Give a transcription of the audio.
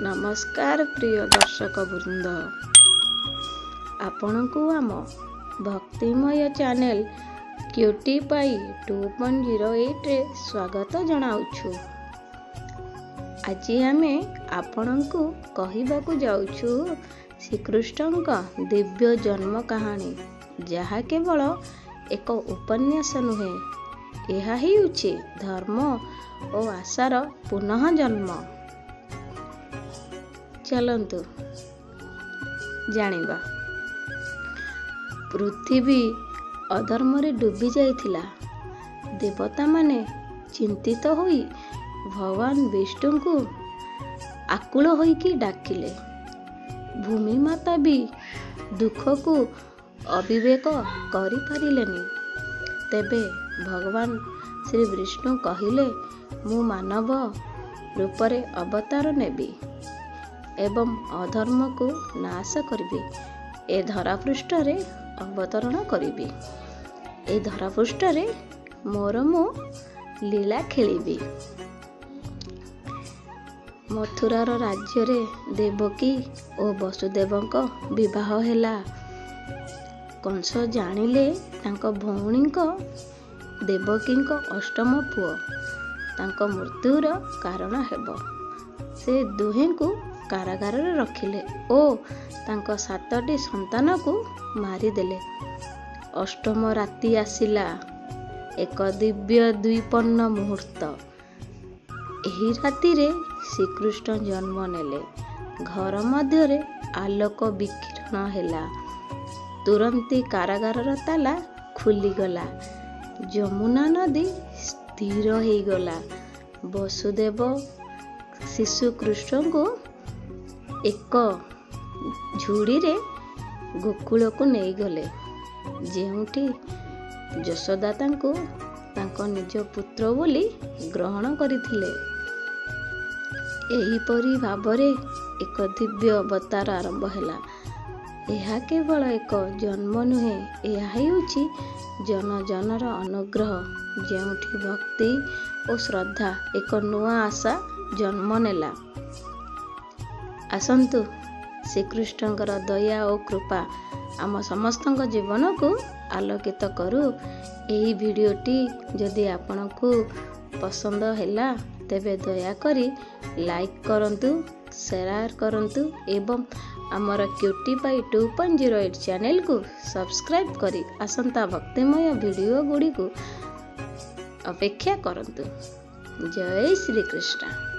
नमस्कार प्रिय दर्शक वृंद, आपणकु आम भक्तिमय चैनल क्यूटी पाई 2.08 रे स्वागत जनाउछु। आज आमे आपणकु कहिबाकु जाउछु श्रीकृष्णक दिव्य जन्म कहानी, जहा केवल एक उपन्यास नुहे, यह ही उछि धर्म और आशार पुनः जन्म। चलंतु जानिबा। पृथ्वी अधर्म रे डूबी जाइथिला। देवता माने चिंतित होई भगवान विष्णु को आकुल होइकी डाकिले। भूमि माता भी दुख को अविवेक करि पारिलेनी। तेबे भगवान श्री विष्णु कहिले, मु मानव रूप रे अवतार नेबी एवं अधर्म को नाश करिबी। ए धरा पृष्ठ रे अवतरण करिबी। ए धरा पृष्ठ रे मोर मु लीला खेलिबी। मथुरार राज्य रे देवकी और वसुदेवक विवाह हेला। कंस जानिले तांको भौणीक देवकीक अष्टम पुओ तांको मृत्युर कारण हेबो। से दुहें को कारागार रे रखिले ओ तांको 7टी संतान को मारिदेले। अष्टम राति आसिला, एक दिव्य द्विपन्न मुहूर्त। एही राति रे श्रीकृष्ण जन्म नेले। घर मध्य रे आलोक विकिरण हेला। तुरंती कारागार ताला खुलीगला। यमुना नदी स्थिर हो गला। वसुदेव शिशु कृष्ण को एक झुड़ी रे गोकुल को नहीं गले, जेउठी यशोदा तांको तांको निज पुत्र बोली ग्रहण करिथिले। एही परी भाबरे एक दिव्य अवतार आरंभ हेला। यह केवल एक जन्म नुहे, यह हेउछि जन जनर अनुग्रह, जेउठी भक्ति और श्रद्धा एक नुआ आशा जन्म नेला। आसंतु श्रीकृष्णकर दया और कृपा आम समस्तक जीवन को आलोकित करू। यही वीडियोटी जदि आपनकु पसंद हैला तेबे दया करी लाइक करंतु, शेयर करंतु एवं आमर क्यूटी पाई 2.08 चैनल को सब्सक्राइब करी आसंता भक्तिमय वीडियो गुड़ी को अपेक्षा करंतु। जय श्री कृष्ण।